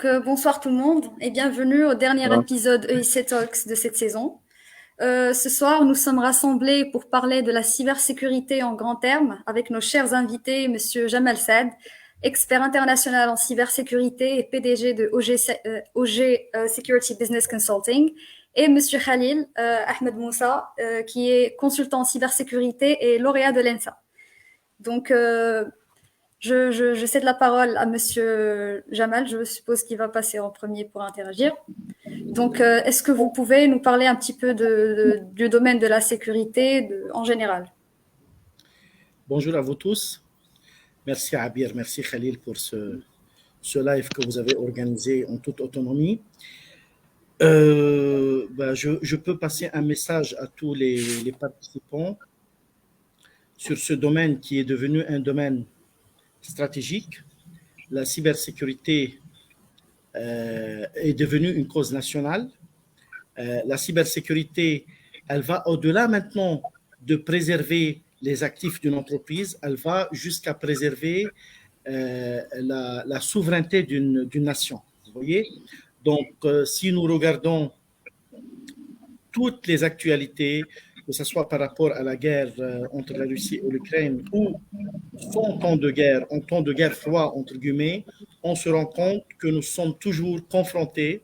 Bonsoir tout le monde et bienvenue au dernier Ah, épisode EIC Talks de cette saison. Ce soir, nous sommes rassemblés pour parler de la cybersécurité en grands termes avec nos chers invités, Monsieur Jamal Saad, expert international en cybersécurité et PDG de OG Security Business Consulting, et Monsieur Khalil Ahmed Moussa, qui est consultant en cybersécurité et lauréat de l'ENSA. Donc, je cède la parole à Monsieur Jamal. Je suppose qu'il va passer en premier pour interagir. Donc, est-ce que vous pouvez nous parler un petit peu du domaine de la sécurité en général? bonjour à vous tous. Merci Abir, merci Khalil pour ce live que vous avez organisé en toute autonomie. Je peux passer un message à tous les participants sur ce domaine qui est devenu un domaine stratégique. La cybersécurité est devenue une cause nationale. La cybersécurité, elle va au-delà maintenant de préserver les actifs d'une entreprise, elle va jusqu'à préserver la souveraineté d'une nation. Vous voyez? Donc, si nous regardons toutes les actualités, que ce soit par rapport à la guerre entre la Russie et l'Ukraine ou son temps de guerre froid, entre guillemets, on se rend compte que nous sommes toujours confrontés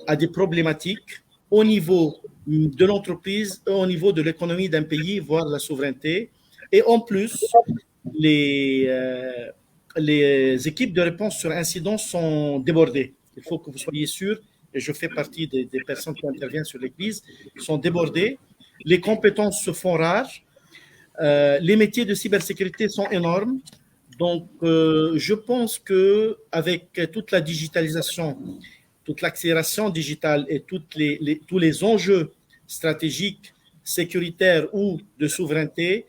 à des problématiques au niveau de l'entreprise, au niveau de l'économie d'un pays, voire la souveraineté. Et en plus, les équipes de réponse sur incidents sont débordées. Il faut que vous soyez sûr, et je fais partie des personnes qui interviennent sur les crises, sont débordées. Les compétences se font rares. Les métiers de cybersécurité sont énormes. Donc, je pense qu'avec toute la digitalisation, toute l'accélération digitale et tous les enjeux stratégiques, sécuritaires ou de souveraineté,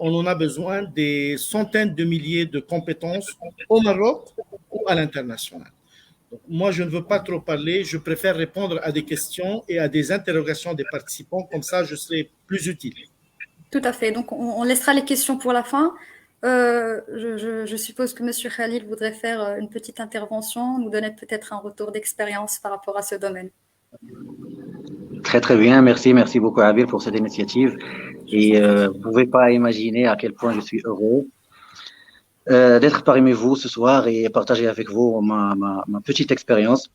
on en a besoin des centaines de milliers de compétences au Maroc ou à l'international. Donc, moi, je ne veux pas trop parler, je préfère répondre à des questions et à des interrogations des participants, comme ça je serai plus utile. Tout à fait. Donc, on laissera les questions pour la fin. Je suppose que Monsieur Khalil voudrait faire une petite intervention, nous donner peut-être un retour d'expérience par rapport à ce domaine. Très très bien, merci beaucoup Abir pour cette initiative. Et vous pouvez pas imaginer à quel point je suis heureux d'être parmi vous ce soir et partager avec vous ma petite expérience.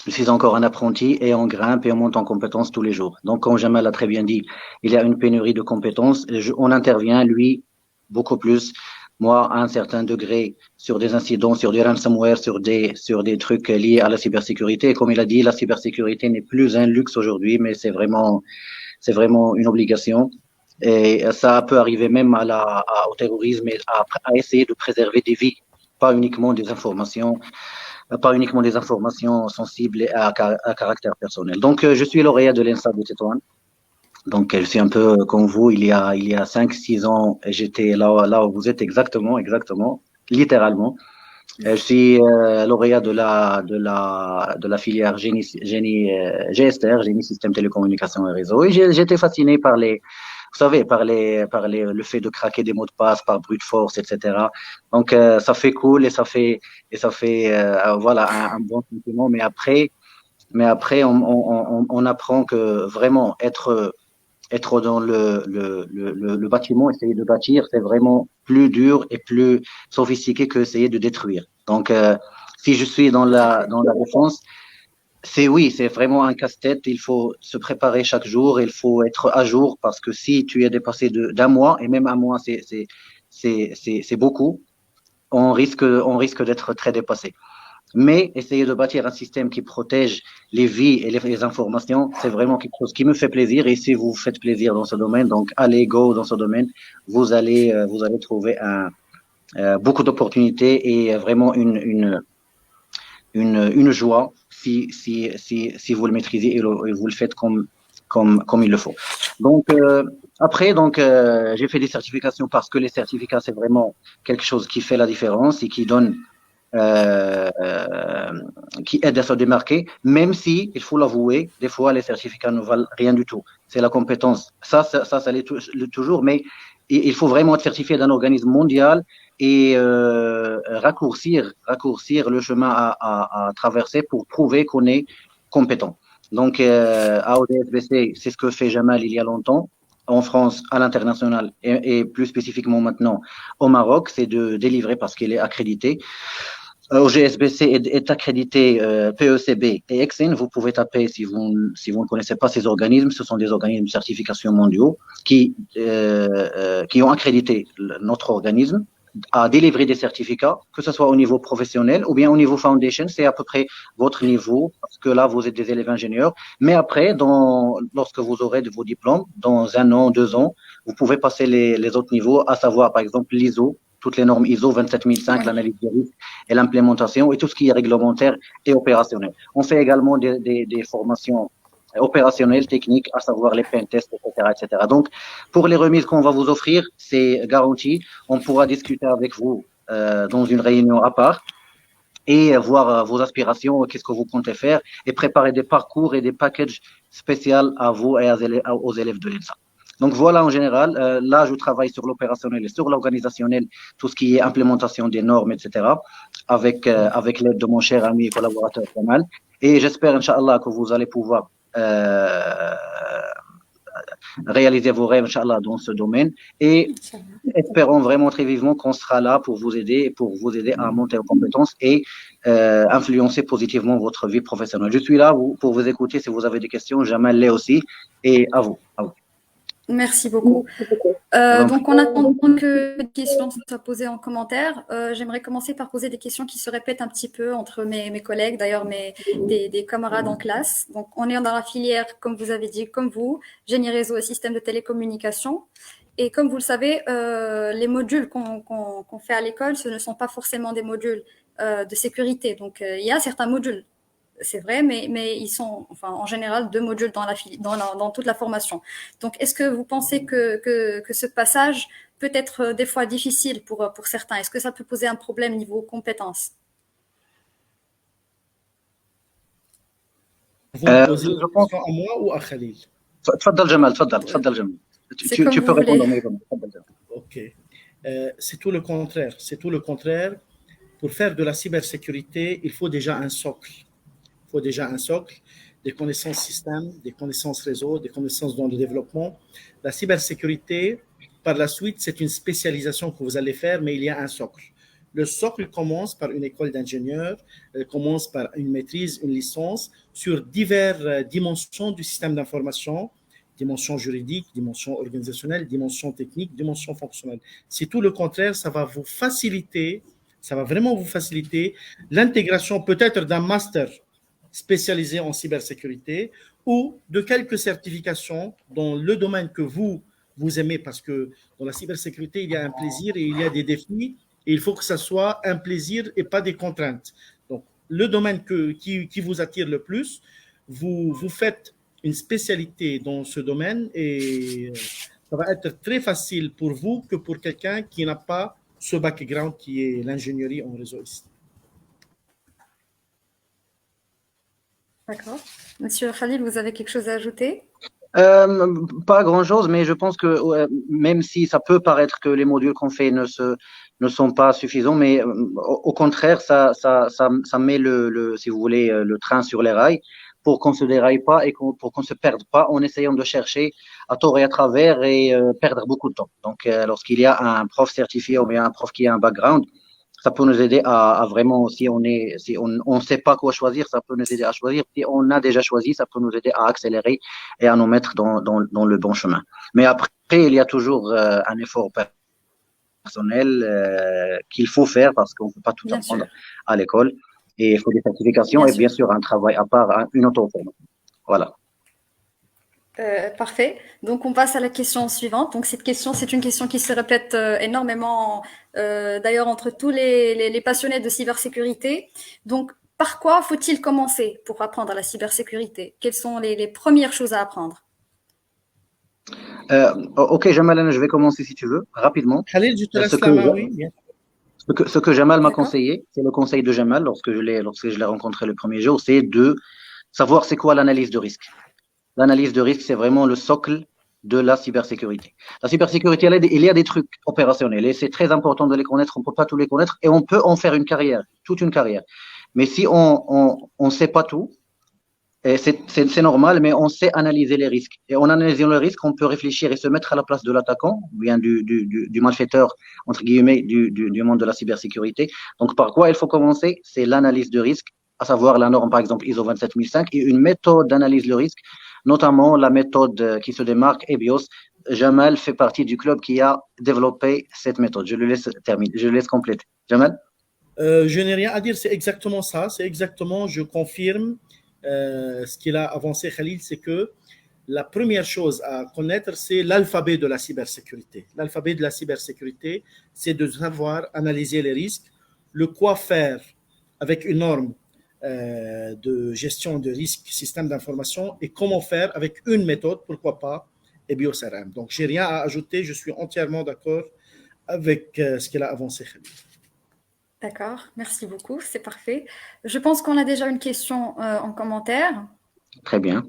Je suis encore un apprenti et on grimpe et on monte en compétences tous les jours. Donc, comme Jamal l'a très bien dit, il y a une pénurie de compétences. On intervient, lui, beaucoup plus. Moi, à un certain degré, sur des incidents, sur des ransomware, sur des trucs liés à la cybersécurité. Et comme il a dit, la cybersécurité n'est plus un luxe aujourd'hui, mais c'est vraiment une obligation. Et ça peut arriver même au terrorisme et à essayer de préserver des vies, pas uniquement des informations sensibles et à caractère personnel. Donc, je suis lauréat de l'ENSA de Tétouan. Donc, je suis un peu comme vous, il y a 5-6 ans, j'étais là où vous êtes exactement, littéralement. Je suis lauréat de la filière GSR, Génie Système Télécommunications et Réseaux. Et j'étais fasciné vous savez, le fait de craquer des mots de passe par brute force, etc. Donc, ça fait cool et voilà, un bon sentiment. Mais après, on apprend que vraiment être dans le bâtiment, essayer de bâtir, c'est vraiment plus dur et plus sophistiqué que essayer de détruire. Donc, si je suis dans la défense, c'est vraiment un casse-tête. Il faut se préparer chaque jour. Il faut être à jour parce que si tu es dépassé d'un mois, et même un mois, c'est beaucoup, on risque d'être très dépassé. Mais essayer de bâtir un système qui protège les vies et les informations, c'est vraiment quelque chose qui me fait plaisir. Et si vous faites plaisir dans ce domaine, donc allez go dans ce domaine, vous allez trouver beaucoup d'opportunités et vraiment une joie si vous le maîtrisez et vous le faites comme il le faut. Donc après, j'ai fait des certifications parce que les certificats c'est vraiment quelque chose qui fait la différence et qui donne qui aide à se démarquer, même si, il faut l'avouer, des fois les certificats ne valent rien du tout. C'est la compétence. Ça l'est toujours, mais il faut vraiment être certifié d'un organisme mondial et raccourcir le chemin à traverser pour prouver qu'on est compétent. Donc, à ODSBC, c'est ce que fait Jamal il y a longtemps, en France, à l'international, et plus spécifiquement maintenant au Maroc, c'est de délivrer parce qu'il est accrédité. OGSBC est accrédité PECB et EXIN. Vous pouvez taper si vous ne connaissez pas ces organismes. Ce sont des organismes de certification mondiaux qui ont accrédité notre organisme à délivrer des certificats, que ce soit au niveau professionnel ou bien au niveau foundation. C'est à peu près votre niveau, parce que là, vous êtes des élèves ingénieurs. Mais après, lorsque vous aurez vos diplômes, dans 1 an, 2 ans, vous pouvez passer les autres niveaux, à savoir, par exemple, l'ISO, toutes les normes ISO 27005, l'analyse des risques et l'implémentation et tout ce qui est réglementaire et opérationnel. On fait également des formations opérationnelles, techniques, à savoir les pen tests, etc., etc. Donc, pour les remises qu'on va vous offrir, c'est garanti. On pourra discuter avec vous dans une réunion à part et voir vos aspirations, qu'est-ce que vous comptez faire et préparer des parcours et des packages spéciaux à vous et aux élèves de l'ENSA. Donc voilà, en général, là, je travaille sur l'opérationnel et sur l'organisationnel, tout ce qui est implémentation des normes, etc., avec l'aide de mon cher ami et collaborateur Kamal. Et j'espère, Inch'Allah, que vous allez pouvoir réaliser vos rêves, Inch'Allah, dans ce domaine. Et espérons vraiment très vivement qu'on sera là pour vous aider à monter en compétences et influencer positivement votre vie professionnelle. Je suis là pour vous écouter si vous avez des questions. Jamal l'est aussi. Et à vous. Merci beaucoup. Donc, en attendant que les questions soient posées en commentaire, j'aimerais commencer par poser des questions qui se répètent un petit peu entre mes collègues, d'ailleurs des camarades en classe. Donc, on est dans la filière, comme vous avez dit, comme vous, génie réseau et système de télécommunication. Et comme vous le savez, les modules qu'on fait à l'école, ce ne sont pas forcément des modules de sécurité. Donc, il y a certains modules, c'est vrai, mais ils sont, enfin, en général, 2 modules dans toute la formation. Donc, est-ce que vous pensez que ce passage peut être des fois difficile pour certains? Est-ce que ça peut poser un problème niveau compétences? Vous me posez une question à moi ou à Khalil? تفضل جمال. Tu peux répondre. Ok. C'est tout le contraire. C'est tout le contraire. Pour faire de la cybersécurité, il faut déjà un socle. Il faut déjà un socle, des connaissances système, des connaissances réseau, des connaissances dans le développement. La cybersécurité, par la suite, c'est une spécialisation que vous allez faire, mais il y a un socle. Le socle commence par une école d'ingénieur, commence par une maîtrise, une licence sur diverses dimensions du système d'information, dimension juridique, dimension organisationnelle, dimension technique, dimension fonctionnelle. C'est tout le contraire, ça va vous faciliter, ça va vraiment vous faciliter l'intégration peut-être d'un master spécialisé en cybersécurité ou de quelques certifications dans le domaine que vous aimez, parce que dans la cybersécurité, il y a un plaisir et il y a des défis, et il faut que ça soit un plaisir et pas des contraintes. Donc, le domaine qui vous attire le plus, vous faites une spécialité dans ce domaine et ça va être très facile pour vous que pour quelqu'un qui n'a pas ce background qui est l'ingénierie en réseau ici. D'accord. Monsieur Khalil, vous avez quelque chose à ajouter? Pas grand-chose, mais je pense que même si ça peut paraître que les modules qu'on fait ne sont pas suffisants, mais au contraire, ça met si vous voulez, le train sur les rails pour qu'on se déraille pas et pour qu'on se perde pas en essayant de chercher à tort et à travers et perdre beaucoup de temps. Donc, lorsqu'il y a un prof certifié ou bien un prof qui a un background, ça peut nous aider à vraiment, si on sait pas quoi choisir, ça peut nous aider à choisir. Si on a déjà choisi, ça peut nous aider à accélérer et à nous mettre dans le bon chemin. Mais après, il y a toujours un effort personnel qu'il faut faire parce qu'on ne peut pas tout apprendre à l'école. Et il faut des certifications et bien sûr un travail à part, une auto-formation. Voilà. Parfait. Donc, on passe à la question suivante. Donc, cette question, c'est une question qui se répète énormément, d'ailleurs, entre tous les passionnés de cybersécurité. Donc, par quoi faut-il commencer pour apprendre la cybersécurité? Quelles sont les premières choses à apprendre? Ok, Jamal, je vais commencer si tu veux, rapidement. Khalil, je te laisse la main, oui. Ce que Jamal m'a conseillé, c'est le conseil de Jamal lorsque je l'ai rencontré le premier jour, c'est de savoir c'est quoi l'analyse de risque. L'analyse de risque, c'est vraiment le socle de la cybersécurité. La cybersécurité, il y a des trucs opérationnels et c'est très important de les connaître. On ne peut pas tous les connaître et on peut en faire une carrière, toute une carrière. Mais si on sait pas tout, et c'est normal, mais on sait analyser les risques. Et en analysant les risques, on peut réfléchir et se mettre à la place de l'attaquant, ou bien du malfaiteur, entre guillemets, du monde de la cybersécurité. Donc, par quoi il faut commencer? C'est l'analyse de risque, à savoir la norme, par exemple, ISO 27005, et une méthode d'analyse de risque, notamment la méthode qui se démarque, EBIOS. Jamal fait partie du club qui a développé cette méthode. Je le laisse terminer, je le laisse compléter. Jamal? Je n'ai rien à dire, c'est exactement ça. C'est exactement, je confirme ce qu'il a avancé Khalil, c'est que la première chose à connaître, c'est l'alphabet de la cybersécurité. L'alphabet de la cybersécurité, c'est de savoir analyser les risques, le quoi faire avec une norme de gestion de risque, système d'information, et comment faire avec une méthode, pourquoi pas, et BioCRM. Donc, j'ai rien à ajouter, je suis entièrement d'accord avec ce qu'il a avancé Khalil. D'accord, merci beaucoup, c'est parfait. Je pense qu'on a déjà une question en commentaire. Très bien.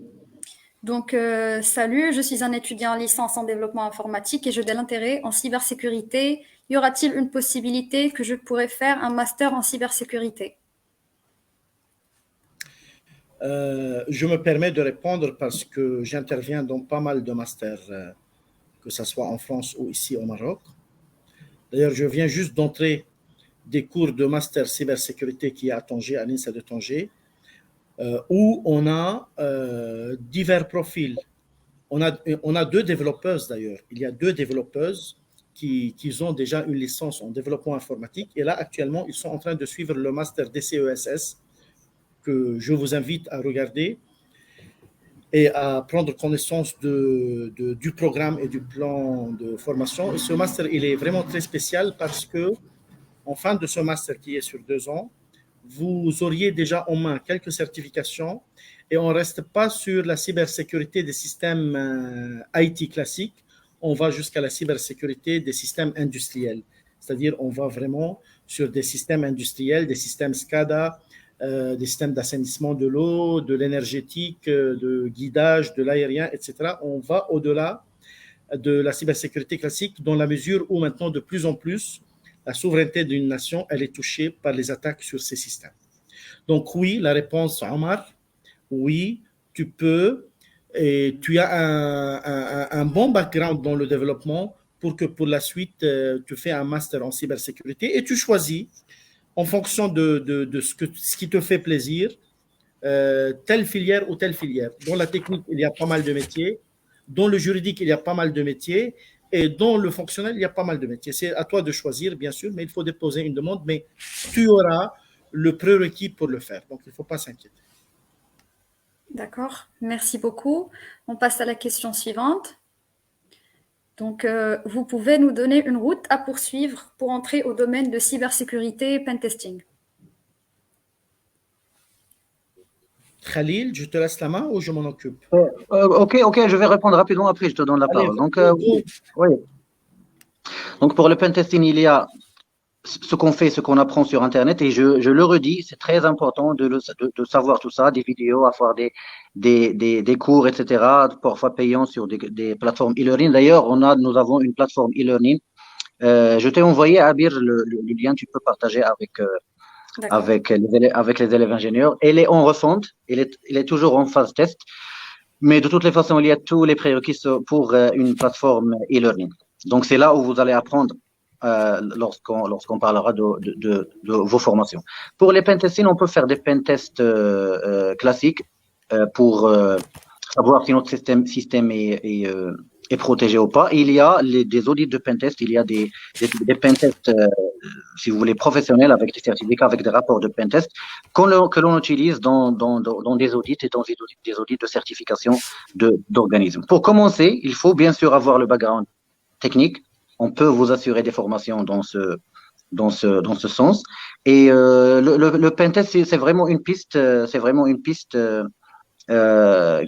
Donc, salut, je suis un étudiant en licence en développement informatique et j'ai de l'intérêt en cybersécurité. Y aura-t-il une possibilité que je pourrais faire un master en cybersécurité? Je me permets de répondre parce que j'interviens dans pas mal de masters, que ce soit en France ou ici au Maroc. D'ailleurs, je viens juste d'entrer des cours de master cybersécurité qui est à Tanger, à l'INSA de Tanger, où on a divers profils. On a deux développeuses d'ailleurs. Il y a deux développeuses qui ont déjà une licence en développement informatique. Et là, actuellement, ils sont en train de suivre le master DCESS que je vous invite à regarder et à prendre connaissance du programme et du plan de formation. Et ce master, il est vraiment très spécial parce que en fin de ce master qui est sur 2 ans, vous auriez déjà en main quelques certifications et on ne reste pas sur la cybersécurité des systèmes IT classiques, on va jusqu'à la cybersécurité des systèmes industriels. C'est-à-dire on va vraiment sur des systèmes industriels, des systèmes SCADA, des systèmes d'assainissement de l'eau, de l'énergétique, de guidage, de l'aérien, etc. On va au-delà de la cybersécurité classique dans la mesure où maintenant de plus en plus, la souveraineté d'une nation, elle est touchée par les attaques sur ces systèmes. Donc oui, la réponse, Omar, oui, tu peux, et tu as un bon background dans le développement pour que pour la suite, tu fais un master en cybersécurité et tu choisis en fonction de ce qui te fait plaisir, telle filière ou telle filière. Dans la technique, il y a pas mal de métiers. Dans le juridique, il y a pas mal de métiers. Et dans le fonctionnel, il y a pas mal de métiers. C'est à toi de choisir, bien sûr, mais il faut déposer une demande, mais tu auras le prérequis pour le faire. Donc, il ne faut pas s'inquiéter. D'accord, merci beaucoup. On passe à la question suivante. Donc, vous pouvez nous donner une route à poursuivre pour entrer au domaine de cybersécurité et pentesting? Khalil, je te laisse la main ou je m'en occupe? Ok, je vais répondre rapidement, après je te donne la parole. Donc, oui. Donc, pour le pentesting, il y a ce qu'on fait, ce qu'on apprend sur Internet, et je le redis, c'est très important de savoir tout ça, des vidéos, avoir des cours, etc., parfois payants sur des plateformes e-learning. D'ailleurs, nous avons une plateforme e-learning. Je t'ai envoyé, Abir, le lien, tu peux partager avec les élèves ingénieurs. Elle est en refonte, elle est toujours en phase test, mais de toutes les façons, il y a tous les prérequis pour une plateforme e-learning. Donc, c'est là où vous allez apprendre lorsqu'on parlera de vos formations. Pour les pentesting, on peut faire des pentests classiques pour savoir si notre système est protégé ou pas. Il y a des audits de pentest, il y a des pentests, si vous voulez, professionnels avec des certificats, avec des rapports de pentest que l'on utilise dans des audits et dans des audits de certification d'organismes. Pour commencer, il faut bien sûr avoir le background technique. On peut vous assurer des formations dans ce sens. Et le pentest, c'est vraiment une piste,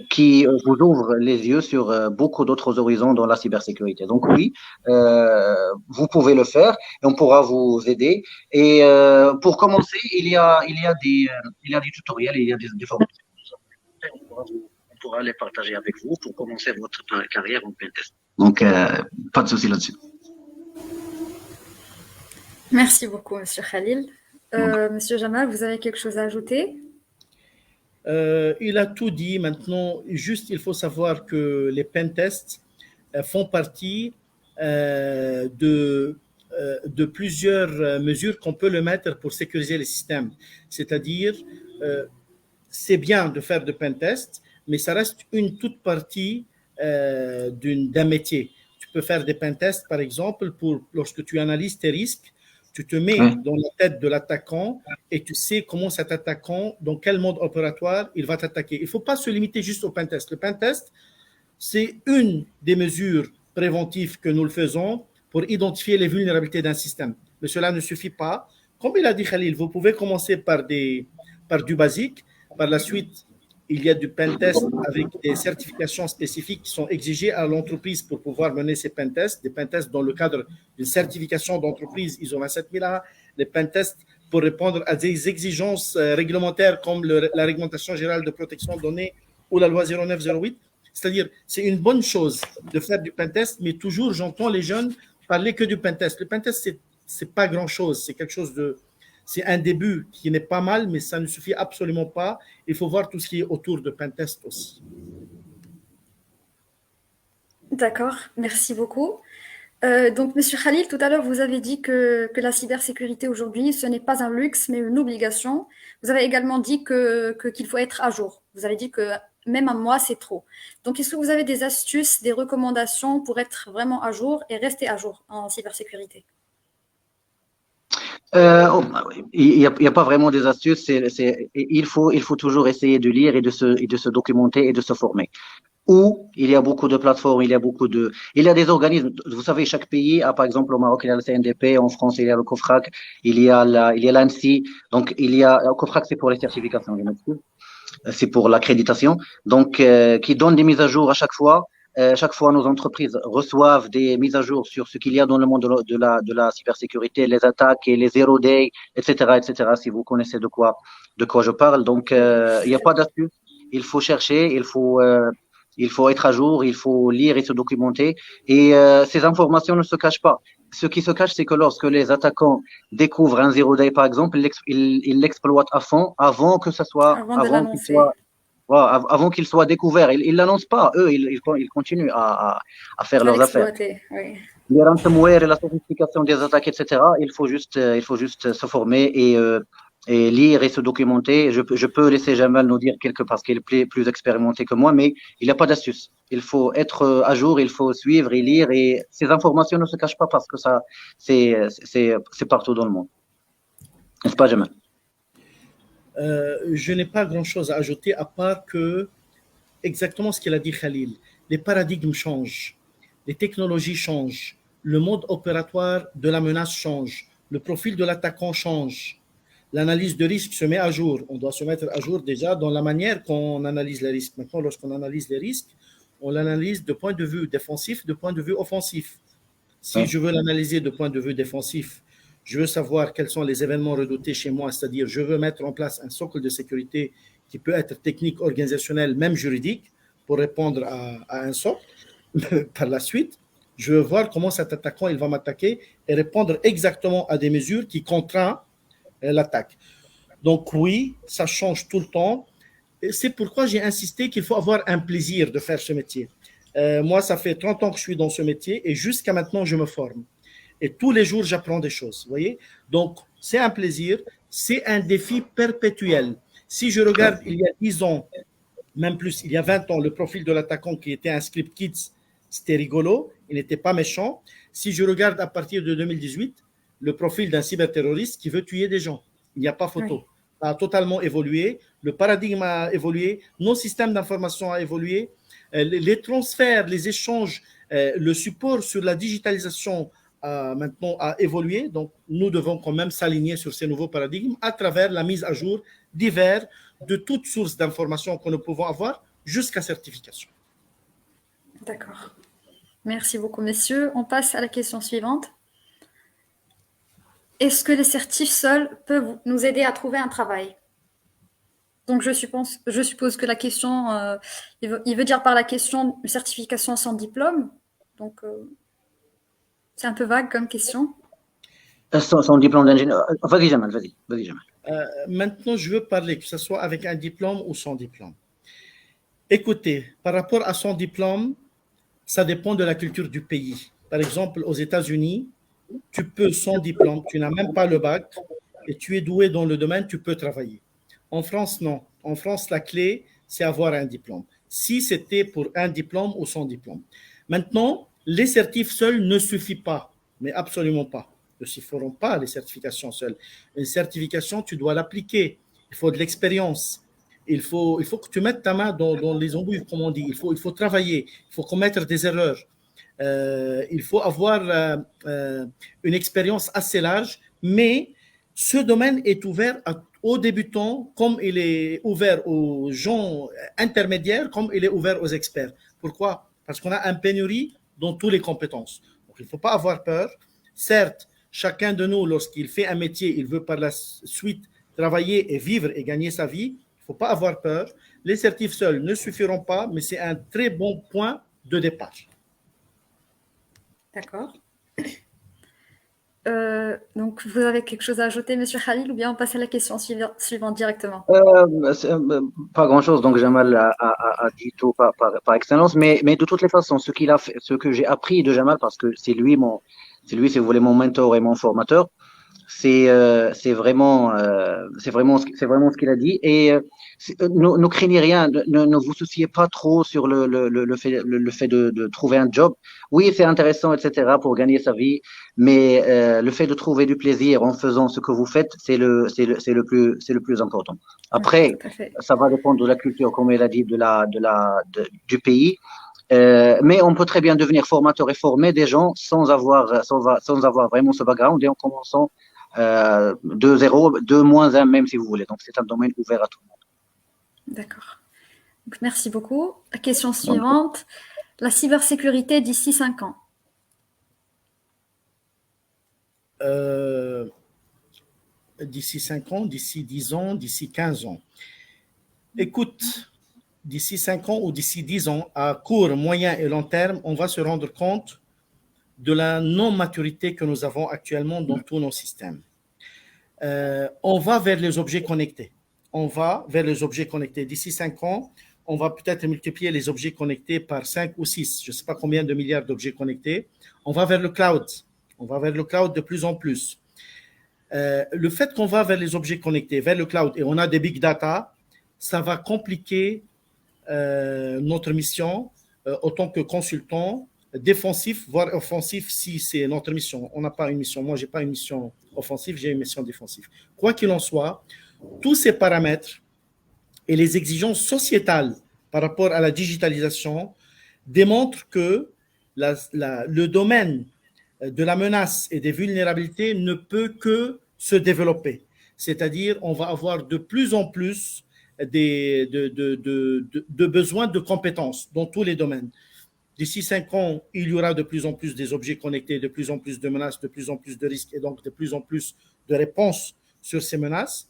qui vous ouvre les yeux sur beaucoup d'autres horizons dans la cybersécurité. Donc oui, vous pouvez le faire et on pourra vous aider. Et pour commencer, il y a des tutoriels, il y a des formations. On pourra les partager avec vous pour commencer votre carrière en pentest. Donc, pas de souci là-dessus. Merci beaucoup, Monsieur Khalil. Monsieur Jamal, vous avez quelque chose à ajouter? Il a tout dit. Maintenant, juste, il faut savoir que les pentests font partie de plusieurs mesures qu'on peut le mettre pour sécuriser les systèmes. C'est-à-dire, c'est bien de faire de pentests, mais ça reste une toute partie d'un métier. Tu peux faire des pentests, par exemple, lorsque tu analyses tes risques, tu te mets dans la tête de l'attaquant et tu sais comment cet attaquant, dans quel mode opératoire, il va t'attaquer. Il ne faut pas se limiter juste au pentest. Le pentest, c'est une des mesures préventives que nous le faisons pour identifier les vulnérabilités d'un système. Mais cela ne suffit pas. Comme il a dit Khalil, vous pouvez commencer par du basique. Par la suite, il y a du pentest avec des certifications spécifiques qui sont exigées à l'entreprise pour pouvoir mener ces pentests. Des pentests dans le cadre d'une certification d'entreprise ISO 27001, des pentests pour répondre à des exigences réglementaires comme la réglementation générale de protection de données ou la loi 0908. C'est-à-dire, c'est une bonne chose de faire du pentest, mais toujours, j'entends les jeunes parler que du pentest. Le pentest, c'est pas grand-chose. C'est quelque chose c'est un début qui n'est pas mal, mais ça ne suffit absolument pas. Il faut voir tout ce qui est autour de pentest aussi. D'accord, merci beaucoup. Donc, Monsieur Khalil, tout à l'heure, vous avez dit que la cybersécurité aujourd'hui, ce n'est pas un luxe, mais une obligation. Vous avez également dit qu'il faut être à jour. Vous avez dit que même un mois, c'est trop. Donc, est-ce que vous avez des astuces, des recommandations pour être vraiment à jour et rester à jour en cybersécurité? Il y a pas vraiment des astuces. Il faut toujours essayer de lire et de se documenter et de se former. Où il y a beaucoup de plateformes, il y a des organismes. Vous savez, chaque pays a, par exemple, au Maroc, il y a le CNDP, en France, il y a le COFRAC, il y a l'ANSSI. Donc, le COFRAC, c'est pour les certifications, je m'excuse. C'est pour l'accréditation. Donc, qui donne des mises à jour à chaque fois. Chaque fois, nos entreprises reçoivent des mises à jour sur ce qu'il y a dans le monde de la cybersécurité, les attaques et les zero day, etc., etc. Si vous connaissez de quoi je parle. Donc, il n'y a pas d'astuce. Il faut chercher, il faut être à jour, il faut lire et se documenter. Et ces informations ne se cachent pas. Ce qui se cache, c'est que lorsque les attaquants découvrent un zero day, par exemple, ils l'exploitent à fond avant que ça soit, Avant de l'annoncer. avant qu'il soit découvert. Ils l'annoncent pas. Eux, ils continuent à faire leurs affaires. Oui. Les ransomware et la sophistication des attaques, etc. Il faut juste se former et lire et se documenter. Je peux laisser Jamal nous dire parce qu'il est plus expérimenté que moi, mais il n'y a pas d'astuce. Il faut être à jour, il faut suivre et lire, et ces informations ne se cachent pas parce que ça, c'est partout dans le monde. N'est-ce pas, Jamal? Je n'ai pas grand-chose à ajouter à part que exactement ce qu'il a dit Khalil. Les paradigmes changent, les technologies changent, le mode opératoire de la menace change, le profil de l'attaquant change. L'analyse de risque se met à jour. On doit se mettre à jour déjà dans la manière qu'on analyse les risques. Maintenant, lorsqu'on analyse les risques, on l'analyse de point de vue défensif, de point de vue offensif. Si je veux l'analyser de point de vue défensif, je veux savoir quels sont les événements redoutés chez moi, c'est-à-dire je veux mettre en place un socle de sécurité qui peut être technique, organisationnel, même juridique, pour répondre à un socle. Par la suite, je veux voir comment cet attaquant il va m'attaquer et répondre exactement à des mesures qui contraignent l'attaque. Donc oui, ça change tout le temps. Et c'est pourquoi j'ai insisté qu'il faut avoir un plaisir de faire ce métier. Moi, ça fait 30 ans que je suis dans ce métier et jusqu'à maintenant, je me forme. Et tous les jours, j'apprends des choses. Vous voyez? Donc, c'est un plaisir, c'est un défi perpétuel. Si je regarde il y a 10 ans, même plus, il y a 20 ans, le profil de l'attaquant qui était un script kids, c'était rigolo, il n'était pas méchant. Si je regarde à partir de 2018, le profil d'un cyberterroriste qui veut tuer des gens, il n'y a pas photo. Ça a totalement évolué, le paradigme a évolué, nos systèmes d'information ont évolué, les transferts, les échanges, le support sur la digitalisation maintenant a évolué. Donc, nous devons quand même s'aligner sur ces nouveaux paradigmes à travers la mise à jour divers de toutes sources d'informations que nous pouvons avoir jusqu'à certification. D'accord. Merci beaucoup, messieurs. On passe à la question suivante. Est-ce que les certifs seuls peuvent nous aider à trouver un travail? Donc, je suppose que la question, il veut dire par la question une certification sans diplôme. Donc, c'est un peu vague comme question. Son diplôme d'ingénieur. Vas-y, Jamal, vas-y, Jamal. Maintenant, je veux parler, que ce soit avec un diplôme ou sans diplôme. Écoutez, par rapport à son diplôme, ça dépend de la culture du pays. Par exemple, aux États-Unis, tu peux sans diplôme, tu n'as même pas le bac et tu es doué dans le domaine, tu peux travailler. En France, non. En France, la clé, c'est avoir un diplôme. Si c'était pour un diplôme ou sans diplôme. Maintenant, les certifs seuls ne suffisent pas, mais absolument pas. Ne suffiront pas les certifications seules. Une certification, tu dois l'appliquer. Il faut de l'expérience. Il faut que tu mettes ta main dans les embouts, comme on dit. Il faut travailler. Il faut commettre des erreurs. Il faut avoir une expérience assez large, mais ce domaine est ouvert aux débutants comme il est ouvert aux gens intermédiaires, comme il est ouvert aux experts. Pourquoi? Parce qu'on a une pénurie dans toutes les compétences. Donc, il ne faut pas avoir peur. Certes, chacun de nous, lorsqu'il fait un métier, il veut par la suite travailler et vivre et gagner sa vie. Il ne faut pas avoir peur. Les certifs seuls ne suffiront pas, mais c'est un très bon point de départ. D'accord. Donc, vous avez quelque chose à ajouter, Monsieur Khalil, ou bien on passe à la question suivante directement? Pas grand-chose, donc Jamal a dit tout par excellence, mais de toutes les façons, ce qu'il a fait, ce que j'ai appris de Jamal, parce que c'est lui, si vous voulez, mon mentor et mon formateur, c'est vraiment ce qu'il a dit. Et ne craignez rien, ne vous souciez pas trop sur le fait de trouver un job. Oui, c'est intéressant, etc., pour gagner sa vie, mais le fait de trouver du plaisir en faisant ce que vous faites, c'est le plus important. Après, Tout à fait. ça va dépendre de la culture, comme elle a dit, du pays. Mais on peut très bien devenir formateur et former des gens sans avoir vraiment ce background et en commençant de zéro, de moins un même si vous voulez. Donc c'est un domaine ouvert à tout le monde. D'accord. Donc, merci beaucoup. La question Donc, suivante. La cybersécurité d'ici 5 ans. D'ici 5 ans, d'ici 10 ans, d'ici 15 ans. Écoute, d'ici 5 ans ou d'ici 10 ans, à court, moyen et long terme, on va se rendre compte de la non-maturité que nous avons actuellement dans tous nos systèmes. On va vers les objets connectés. On va vers les objets connectés. D'ici 5 ans, on va peut-être multiplier les objets connectés par 5 ou 6. Je ne sais pas combien de milliards d'objets connectés. On va vers le cloud. On va vers le cloud de plus en plus. Le fait qu'on va vers les objets connectés, vers le cloud, et on a des big data, ça va compliquer notre mission autant que consultant défensif, voire offensif si c'est notre mission. On n'a pas une mission. Moi, je n'ai pas une mission offensive, j'ai une mission défensive. Quoi qu'il en soit, tous ces paramètres et les exigences sociétales par rapport à la digitalisation démontrent que le domaine de la menace et des vulnérabilités ne peut que se développer. C'est-à-dire, on va avoir de plus en plus de besoins de compétences dans tous les domaines. D'ici 5 ans, il y aura de plus en plus des objets connectés, de plus en plus de menaces, de plus en plus de risques et donc de plus en plus de réponses sur ces menaces.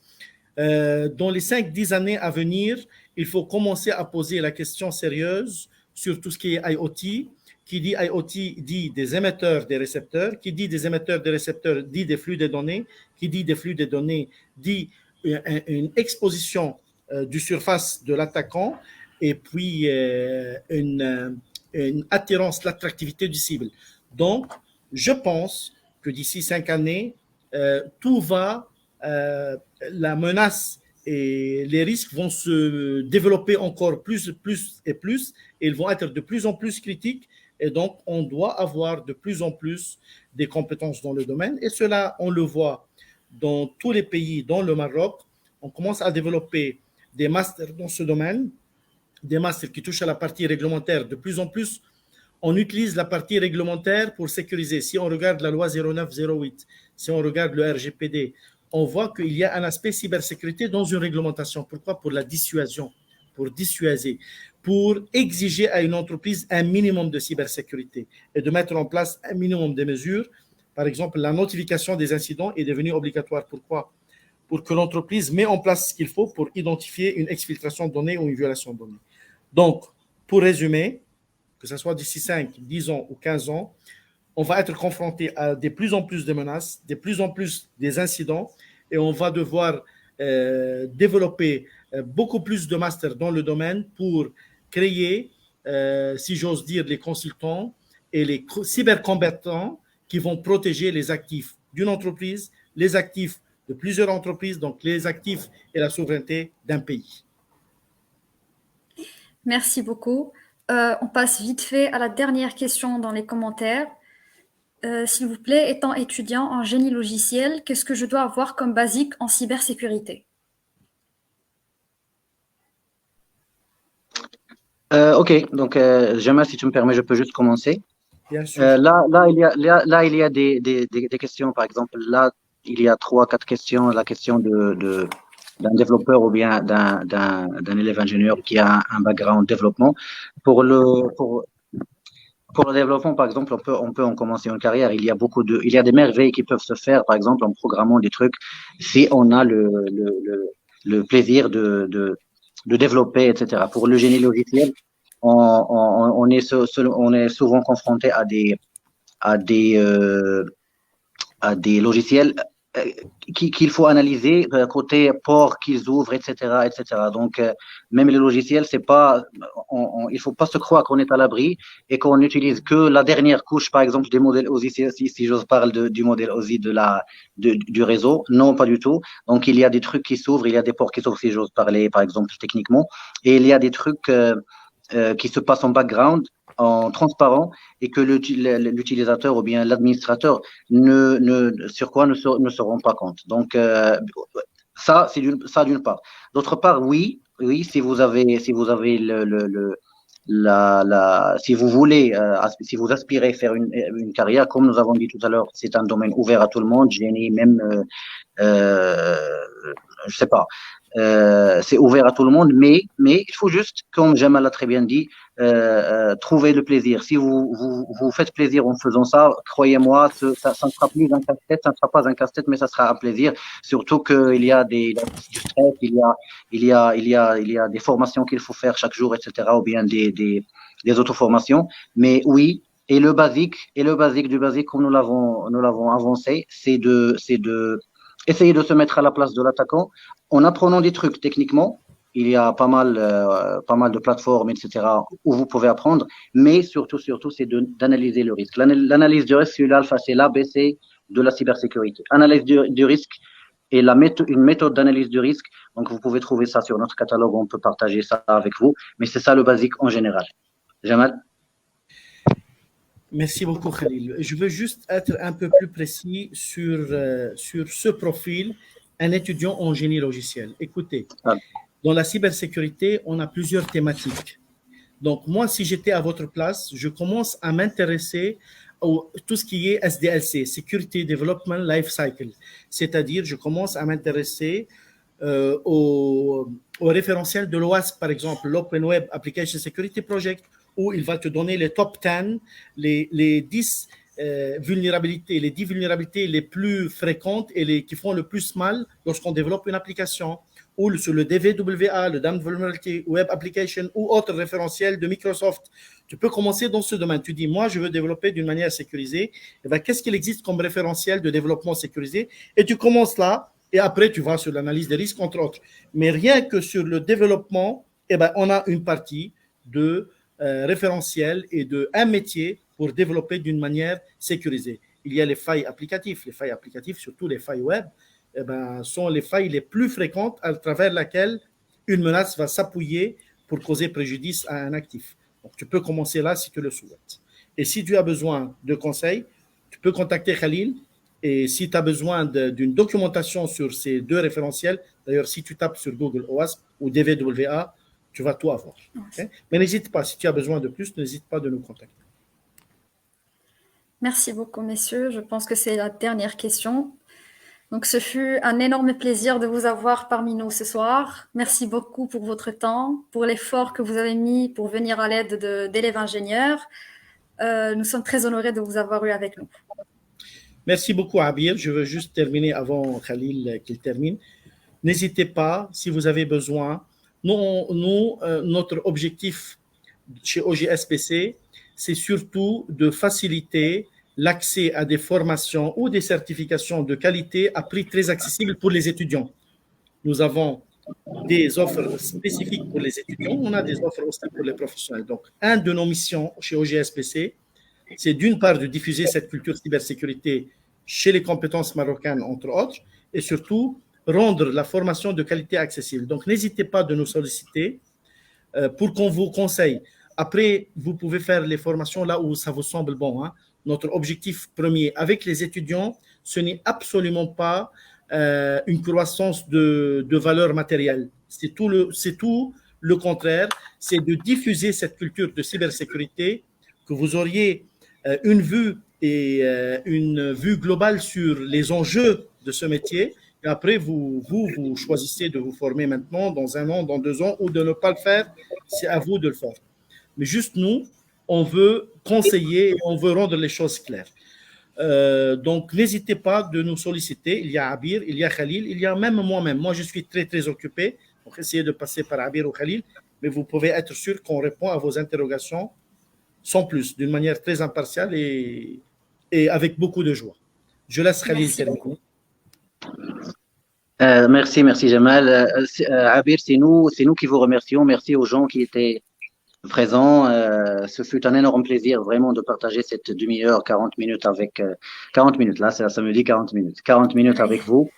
Dans les 5-10 années à venir, il faut commencer à poser la question sérieuse sur tout ce qui est IoT. Qui dit IoT dit des émetteurs, des récepteurs. Qui dit des émetteurs, des récepteurs dit des flux de données. Qui dit des flux de données dit une exposition du surface de l'attaquant et puis une attirance, l'attractivité du cible. Donc, je pense que d'ici 5 années, tout va, la menace et les risques vont se développer encore plus et plus, et ils vont être de plus en plus critiques, et donc on doit avoir de plus en plus des compétences dans le domaine, et cela, on le voit dans tous les pays, dans le Maroc, on commence à développer des masters dans ce domaine, des masters qui touchent à la partie réglementaire. De plus en plus, on utilise la partie réglementaire pour sécuriser. Si on regarde la loi 0908, si on regarde le RGPD, on voit qu'il y a un aspect cybersécurité dans une réglementation. Pourquoi? Pour la dissuasion, pour dissuaser, pour exiger à une entreprise un minimum de cybersécurité et de mettre en place un minimum de mesures. Par exemple, la notification des incidents est devenue obligatoire. Pourquoi? pour que l'entreprise mette en place ce qu'il faut pour identifier une exfiltration de données ou une violation de données. Donc, pour résumer, que ce soit d'ici 5, 10 ans ou 15 ans, on va être confronté à de plus en plus de menaces, de plus en plus des incidents, et on va devoir développer beaucoup plus de masters dans le domaine pour créer, si j'ose dire, les consultants et les cybercombattants qui vont protéger les actifs d'une entreprise, les actifs de plusieurs entreprises, donc les actifs et la souveraineté d'un pays. Merci beaucoup. On passe vite fait à la dernière question dans les commentaires. S'il vous plaît, étant étudiant en génie logiciel, qu'est-ce que je dois avoir comme basique en cybersécurité? Ok, donc Jamal, si tu me permets, je peux juste commencer. Bien sûr. Là, il y a des questions, par exemple, là, il y a 3, 4 questions. La question d'un développeur ou bien d'un élève ingénieur qui a un background développement. Pour le développement, par exemple, on peut en commencer une carrière. Il y a des merveilles qui peuvent se faire, par exemple, en programmant des trucs, si on a le plaisir de développer, etc. Pour le génie logiciel, on est souvent confronté à des logiciels qu'il faut analyser côté port qu'ils ouvrent, etc., etc. Donc, même les logiciels, c'est pas, il faut pas se croire qu'on est à l'abri et qu'on n'utilise que la dernière couche, par exemple, des modèles OSI, si j'ose parler du modèle OSI du réseau. Non, pas du tout. Donc, il y a des trucs qui s'ouvrent, il y a des ports qui s'ouvrent, si j'ose parler, par exemple, techniquement. Et il y a des trucs qui se passent en background, en transparent, et que l'utilisateur ou bien l'administrateur sur quoi ne se rend pas compte. Donc, ça, d'une part. D'autre part, oui, si vous avez si vous voulez, si vous aspirez faire une carrière, comme nous avons dit tout à l'heure, c'est un domaine ouvert à tout le monde, génie, même, je sais pas, c'est ouvert à tout le monde, mais il faut juste, comme Jamal l'a très bien dit, trouver le plaisir. Si vous faites plaisir en faisant ça, croyez-moi, ça ne sera plus un casse-tête, ça ne sera pas un casse-tête, mais ça sera un plaisir. Surtout qu'il y a du stress, il y a des formations qu'il faut faire chaque jour, etc., ou bien des auto-formations. Mais oui, et le basique du basique, comme nous l'avons avancé, c'est de essayer de se mettre à la place de l'attaquant en apprenant des trucs techniquement. Il y a pas mal de plateformes, etc., où vous pouvez apprendre, mais surtout, c'est d'analyser le risque. L'analyse du risque, c'est l'alpha, c'est l'ABC de la cybersécurité. Analyse du risque et une méthode d'analyse du risque. Donc, vous pouvez trouver ça sur notre catalogue, on peut partager ça avec vous, mais c'est ça le basique en général. Jamal? Merci beaucoup, Khalil. Je veux juste être un peu plus précis sur ce profil, un étudiant en génie logiciel. Écoutez, dans la cybersécurité, on a plusieurs thématiques. Donc, moi, si j'étais à votre place, je commence à m'intéresser à tout ce qui est SDLC, Security Development Life Cycle. C'est-à-dire, je commence à m'intéresser au référentiel de l'OASP, par exemple, l'Open Web Application Security Project, où il va te donner les top 10, les 10 vulnérabilités, les 10 vulnérabilités les plus fréquentes et qui font le plus mal lorsqu'on développe une application, ou sur le DVWA, le Damned Vulnerability Web Application, ou autre référentiel de Microsoft. Tu peux commencer dans ce domaine. Tu dis, moi, je veux développer d'une manière sécurisée. Et bien, qu'est-ce qu'il existe comme référentiel de développement sécurisé? Et tu commences là, et après, tu vas sur l'analyse des risques, entre autres. Mais rien que sur le développement, eh ben, on a une partie de référentiel et un métier pour développer d'une manière sécurisée. Il y a les failles applicatives. Les failles applicatives, surtout les failles web, eh ben, sont les failles les plus fréquentes à travers lesquelles une menace va s'appuyer pour causer préjudice à un actif. Donc, tu peux commencer là si tu le souhaites. Et si tu as besoin de conseils, tu peux contacter Khalil. Et si tu as besoin d'une documentation sur ces deux référentiels, d'ailleurs, si tu tapes sur Google OWASP ou DVWA, tu vas tout avoir. Okay? Mais n'hésite pas, si tu as besoin de plus, n'hésite pas de nous contacter. Merci beaucoup, messieurs. Je pense que c'est la dernière question. Donc, ce fut un énorme plaisir de vous avoir parmi nous ce soir. Merci beaucoup pour votre temps, pour l'effort que vous avez mis pour venir à l'aide d'élèves ingénieurs. Nous sommes très honorés de vous avoir eu avec nous. Merci beaucoup, Abir. Je veux juste terminer avant Khalil qu'il termine. n'hésitez pas si vous avez besoin. Notre objectif chez OGSPC, c'est surtout de faciliter l'accès à des formations ou des certifications de qualité à prix très accessible pour les étudiants. Nous avons des offres spécifiques pour les étudiants, on a des offres aussi pour les professionnels. Donc, une de nos missions chez OGSPC, c'est d'une part de diffuser cette culture cybersécurité chez les compétences marocaines, entre autres, et surtout rendre la formation de qualité accessible. Donc, n'hésitez pas de nous solliciter pour qu'on vous conseille. Après, vous pouvez faire les formations là où ça vous semble bon. Hein. Notre objectif premier avec les étudiants, ce n'est absolument pas une croissance de valeur matérielle. C'est tout le contraire. C'est de diffuser cette culture de cybersécurité, que vous auriez une vue globale sur les enjeux de ce métier. Et après, vous choisissez de vous former maintenant, dans 1 an, dans 2 ans, ou de ne pas le faire. C'est à vous de le faire. Mais juste nous, on veut conseiller et on veut rendre les choses claires. Donc, n'hésitez pas de nous solliciter. Il y a Abir, il y a Khalil, il y a même moi-même. Moi, je suis très, très occupé. Donc, essayez de passer par Abir ou Khalil. Mais vous pouvez être sûr qu'on répond à vos interrogations sans plus, d'une manière très impartiale et avec beaucoup de joie. Je laisse Khalil terminer. Merci Jamal. Abir, c'est nous qui vous remercions. Merci aux gens qui étaient présents. Ce fut un énorme plaisir vraiment de partager cette demi-heure, 40 minutes avec 40 minutes. Là, ça me dit 40 minutes. 40 minutes avec vous.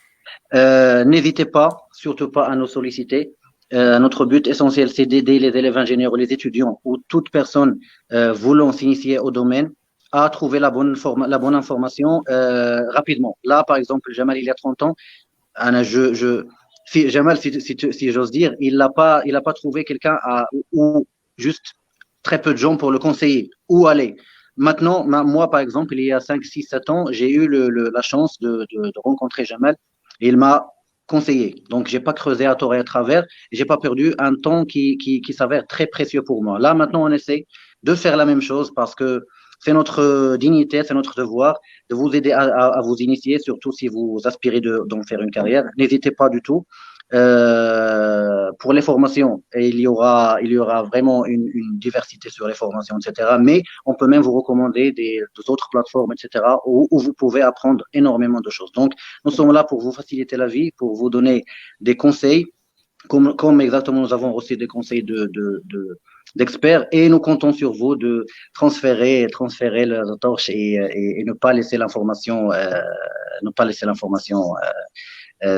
N'hésitez pas, surtout pas à nous solliciter. Notre but essentiel, c'est d'aider les élèves ingénieurs ou les étudiants ou toute personne voulant s'initier au domaine à trouver la bonne information rapidement. Là, par exemple, Jamal, il y a 30 ans, Jamal, si j'ose dire, il n'a pas trouvé quelqu'un ou juste très peu de gens pour le conseiller. Où aller? Maintenant, moi, par exemple, il y a 5, 6, 7 ans, j'ai eu la chance de rencontrer Jamal et il m'a conseillé. Donc, j'ai pas creusé à tort et à travers. J'ai pas perdu un temps qui s'avère très précieux pour moi. Là, maintenant, on essaie de faire la même chose parce que c'est notre dignité, c'est notre devoir de vous aider à vous initier, surtout si vous aspirez d'en faire une carrière. N'hésitez pas du tout. Pour les formations, et il y aura vraiment une diversité sur les formations, etc. Mais on peut même vous recommander des autres plateformes, etc. où vous pouvez apprendre énormément de choses. Donc, nous sommes là pour vous faciliter la vie, pour vous donner des conseils, comme exactement nous avons reçu des conseils d'experts, et nous comptons sur vous de transférer la torche et ne pas laisser l'information,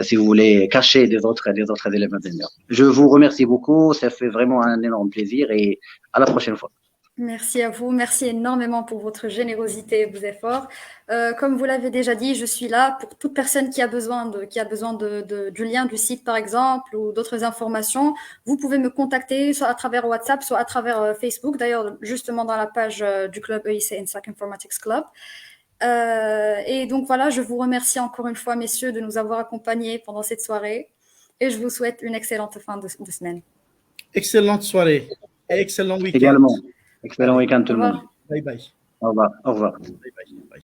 si vous voulez, cacher des autres élèves ingénieurs. Je vous remercie beaucoup, ça fait vraiment un énorme plaisir et à la prochaine fois. Merci à vous, merci énormément pour votre générosité et vos efforts. Comme vous l'avez déjà dit, je suis là pour toute personne qui a besoin du lien du site par exemple ou d'autres informations. Vous pouvez me contacter soit à travers WhatsApp, soit à travers Facebook, d'ailleurs justement dans la page du club EIC INSAC Informatics Club. Et donc voilà, je vous remercie encore une fois, messieurs, de nous avoir accompagnés pendant cette soirée et je vous souhaite une excellente fin de semaine. Excellente soirée et excellent week-end. Également. Excellent week-end tout le monde. Bye bye. Au revoir. Au revoir. Bye bye.